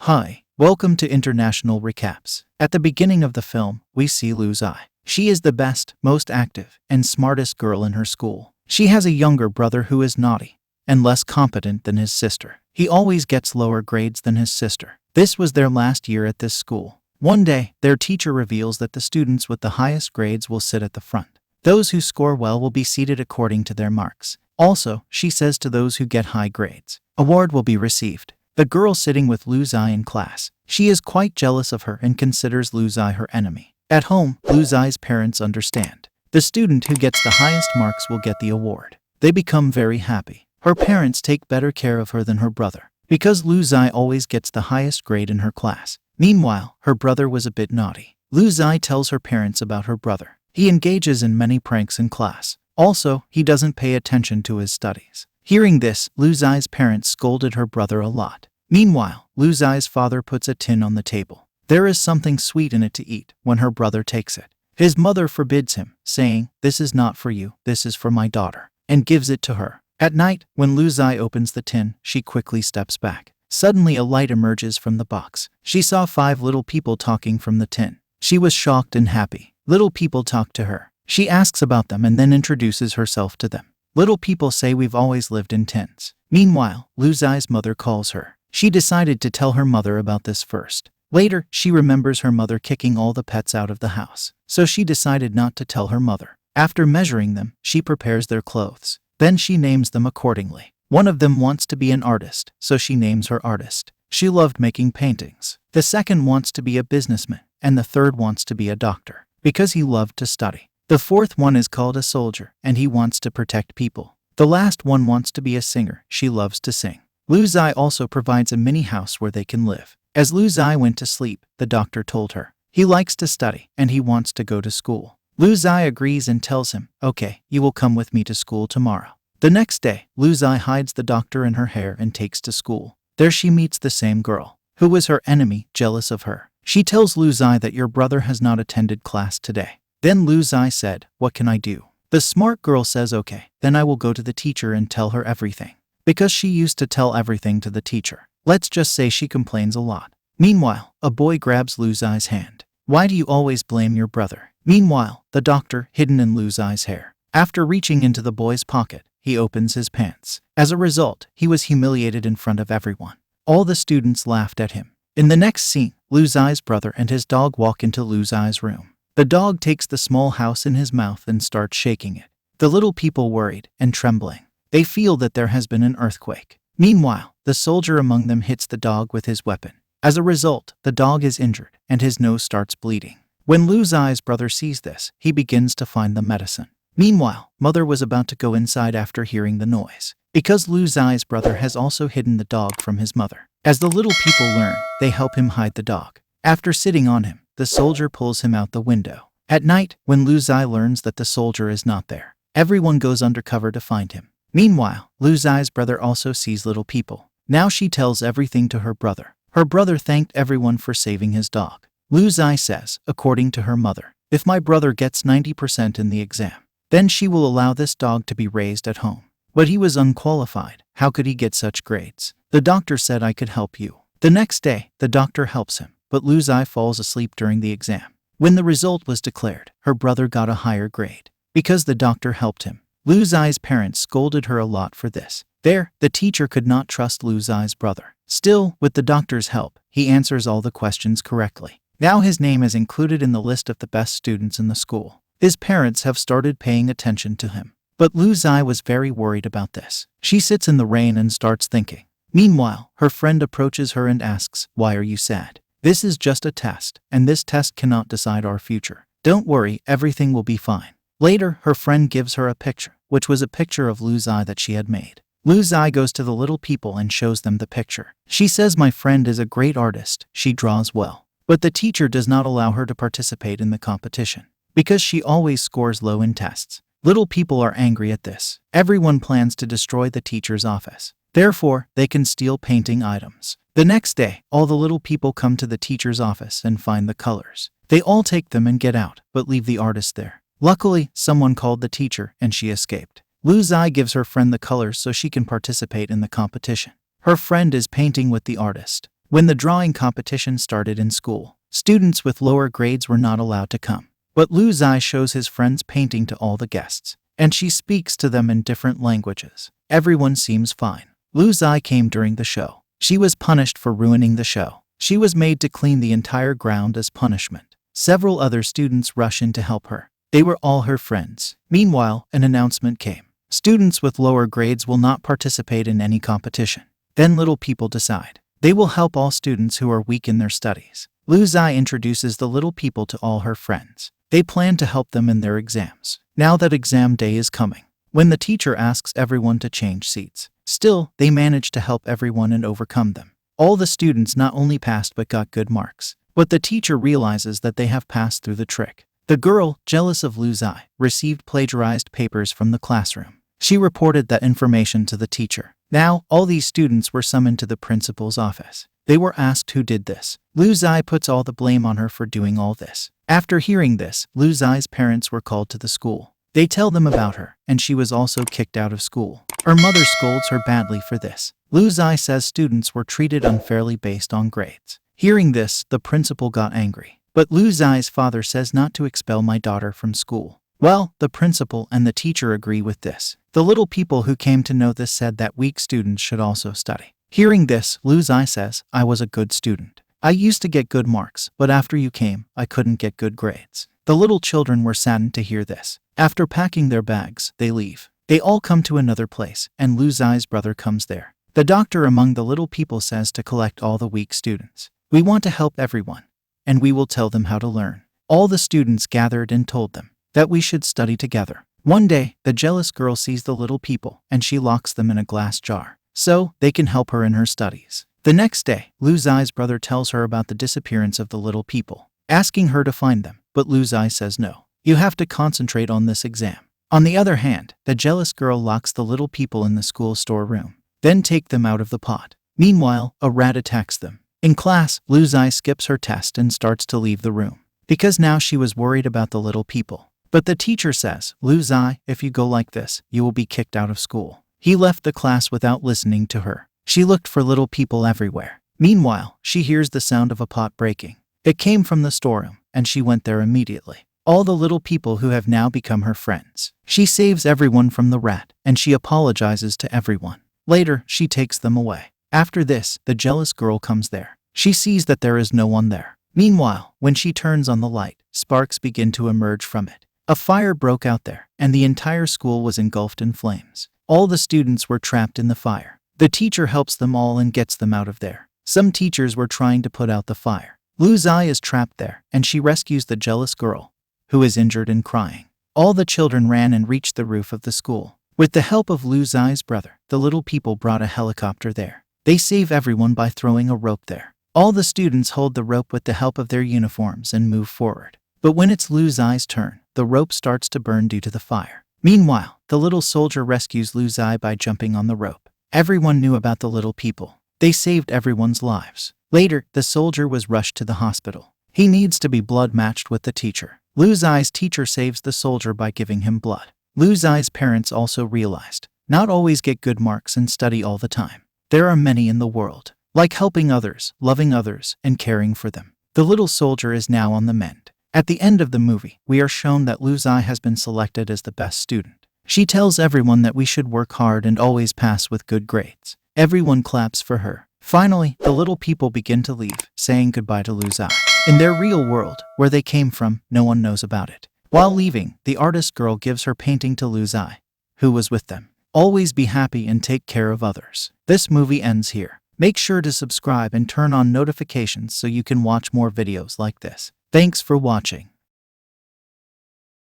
Hi, welcome to International Recaps. At the beginning of the film, we see Lu Zai. She is the best, most active, and smartest girl in her school. She has a younger brother who is naughty and less competent than his sister. He always gets lower grades than his sister. This was their last year at this school. One day, their teacher reveals that the students with the highest grades will sit at the front. Those who score well will be seated according to their marks. Also, she says to those who get high grades, award will be received. The girl sitting with Lu Zai in class. She is quite jealous of her and considers Lu Zai her enemy. At home, Lu Zai's parents understand. The student who gets the highest marks will get the award. They become very happy. Her parents take better care of her than her brother, because Lu Zai always gets the highest grade in her class. Meanwhile, her brother was a bit naughty. Lu Zai tells her parents about her brother. He engages in many pranks in class. Also, he doesn't pay attention to his studies. Hearing this, Lu Zai's parents scolded her brother a lot. Meanwhile, Lu Zai's father puts a tin on the table. There is something sweet in it to eat when her brother takes it. His mother forbids him, saying, "This is not for you, this is for my daughter," and gives it to her. At night, when Lu Zai opens the tin, she quickly steps back. Suddenly a light emerges from the box. She saw 5 little people talking from the tin. She was shocked and happy. Little people talk to her. She asks about them and then introduces herself to them. Little people say we've always lived in tents. Meanwhile, Lu Zai's mother calls her. She decided to tell her mother about this first. Later, she remembers her mother kicking all the pets out of the house. So she decided not to tell her mother. After measuring them, she prepares their clothes. Then she names them accordingly. One of them wants to be an artist, so she names her artist. She loved making paintings. The second wants to be a businessman, and the third wants to be a doctor, because he loved to study. The fourth one is called a soldier, and he wants to protect people. The last one wants to be a singer. She loves to sing. Lu Zai also provides a mini house where they can live. As Lu Zai went to sleep, the doctor told her, he likes to study, and he wants to go to school. Lu Zai agrees and tells him, okay, you will come with me to school tomorrow. The next day, Lu Zai hides the doctor in her hair and takes to school. There she meets the same girl, who was her enemy, jealous of her. She tells Lu Zai that your brother has not attended class today. Then Lu Zai said, what can I do? The smart girl says okay, then I will go to the teacher and tell her everything. Because she used to tell everything to the teacher. Let's just say she complains a lot. Meanwhile, a boy grabs Lu Zai's hand. Why do you always blame your brother? Meanwhile, the doctor, hidden in Lu Zai's hair. After reaching into the boy's pocket, he opens his pants. As a result, he was humiliated in front of everyone. All the students laughed at him. In the next scene, Lu Zai's brother and his dog walk into Lu Zai's room. The dog takes the small house in his mouth and starts shaking it. The little people worried and trembling. They feel that there has been an earthquake. Meanwhile, the soldier among them hits the dog with his weapon. As a result, the dog is injured and his nose starts bleeding. When Lu Zai's brother sees this, he begins to find the medicine. Meanwhile, mother was about to go inside after hearing the noise, because Lu Zai's brother has also hidden the dog from his mother. As the little people learn, they help him hide the dog. After sitting on him, the soldier pulls him out the window. At night, when Lu Zai learns that the soldier is not there, everyone goes undercover to find him. Meanwhile, Lu Zai's brother also sees little people. Now she tells everything to her brother. Her brother thanked everyone for saving his dog. Lu Zai says, according to her mother, if my brother gets 90% in the exam, then she will allow this dog to be raised at home. But he was unqualified. How could he get such grades? The doctor said I could help you. The next day, the doctor helps him, but Lu Zai falls asleep during the exam. When the result was declared, her brother got a higher grade. Because the doctor helped him, Lu Zai's parents scolded her a lot for this. There, the teacher could not trust Lu Zai's brother. Still, with the doctor's help, he answers all the questions correctly. Now his name is included in the list of the best students in the school. His parents have started paying attention to him. But Lu Zai was very worried about this. She sits in the rain and starts thinking. Meanwhile, her friend approaches her and asks, why are you sad? This is just a test, and this test cannot decide our future. Don't worry, everything will be fine. Later, her friend gives her a picture, which was a picture of Lu Zai that she had made. Lu Zai goes to the little people and shows them the picture. She says my friend is a great artist, she draws well. But the teacher does not allow her to participate in the competition, because she always scores low in tests. Little people are angry at this. Everyone plans to destroy the teacher's office. Therefore, they can steal painting items. The next day, all the little people come to the teacher's office and find the colors. They all take them and get out, but leave the artist there. Luckily, someone called the teacher and she escaped. Lu Zai gives her friend the colors so she can participate in the competition. Her friend is painting with the artist. When the drawing competition started in school, students with lower grades were not allowed to come. But Lu Zai shows his friend's painting to all the guests, and she speaks to them in different languages. Everyone seems fine. Lu Zai came during the show. She was punished for ruining the show. She was made to clean the entire ground as punishment. Several other students rush in to help her. They were all her friends. Meanwhile, an announcement came. Students with lower grades will not participate in any competition. Then little people decide. They will help all students who are weak in their studies. Lu Zai introduces the little people to all her friends. They plan to help them in their exams. Now that exam day is coming, when the teacher asks everyone to change seats, still, they manage to help everyone and overcome them. All the students not only passed but got good marks. But the teacher realizes that they have passed through the trick. The girl, jealous of Lu Zai, received plagiarized papers from the classroom. She reported that information to the teacher. Now, all these students were summoned to the principal's office. They were asked who did this. Lu Zai puts all the blame on her for doing all this. After hearing this, Lu Zai's parents were called to the school. They tell them about her, and she was also kicked out of school. Her mother scolds her badly for this. Lu Zai says students were treated unfairly based on grades. Hearing this, the principal got angry. But Lu Zai's father says not to expel my daughter from school. Well, the principal and the teacher agree with this. The little people who came to know this said that weak students should also study. Hearing this, Lu Zai says, I was a good student. I used to get good marks, but after you came, I couldn't get good grades. The little children were saddened to hear this. After packing their bags, they leave. They all come to another place, and Lu Zai's brother comes there. The doctor among the little people says to collect all the weak students. We want to help everyone, and we will tell them how to learn. All the students gathered and told them that we should study together. One day, the jealous girl sees the little people, and she locks them in a glass jar, so they can help her in her studies. The next day, Lu Zai's brother tells her about the disappearance of the little people, asking her to find them, but Lu Zai says no. You have to concentrate on this exam. On the other hand, the jealous girl locks the little people in the school storeroom, then take them out of the pot. Meanwhile, a rat attacks them. In class, Lu Zai skips her test and starts to leave the room, because now she was worried about the little people. But the teacher says, Lu Zai, if you go like this, you will be kicked out of school. He left the class without listening to her. She looked for little people everywhere. Meanwhile, she hears the sound of a pot breaking. It came from the storeroom, and she went there immediately. All the little people who have now become her friends. She saves everyone from the rat, and she apologizes to everyone. Later, she takes them away. After this, the jealous girl comes there. She sees that there is no one there. Meanwhile, when she turns on the light, sparks begin to emerge from it. A fire broke out there, and the entire school was engulfed in flames. All the students were trapped in the fire. The teacher helps them all and gets them out of there. Some teachers were trying to put out the fire. Lu Zai is trapped there, and she rescues the jealous girl, who is injured and crying. All the children ran and reached the roof of the school. With the help of Lu Zai's brother, the little people brought a helicopter there. They save everyone by throwing a rope there. All the students hold the rope with the help of their uniforms and move forward. But when it's Lu Zai's turn, the rope starts to burn due to the fire. Meanwhile, the little soldier rescues Lu Zai by jumping on the rope. Everyone knew about the little people. They saved everyone's lives. Later, the soldier was rushed to the hospital. He needs to be blood matched with the teacher. Lu Zai's teacher saves the soldier by giving him blood. Lu Zai's parents also realized, not always get good marks and study all the time. There are many in the world, like helping others, loving others, and caring for them. The little soldier is now on the mend. At the end of the movie, we are shown that Lu Zai has been selected as the best student. She tells everyone that we should work hard and always pass with good grades. Everyone claps for her. Finally, the little people begin to leave, saying goodbye to Lu Zai. In their real world, where they came from, no one knows about it. While leaving, the artist girl gives her painting to Lu Zai, who was with them. Always be happy and take care of others. This movie ends here. Make sure to subscribe and turn on notifications so you can watch more videos like this. Thanks for watching.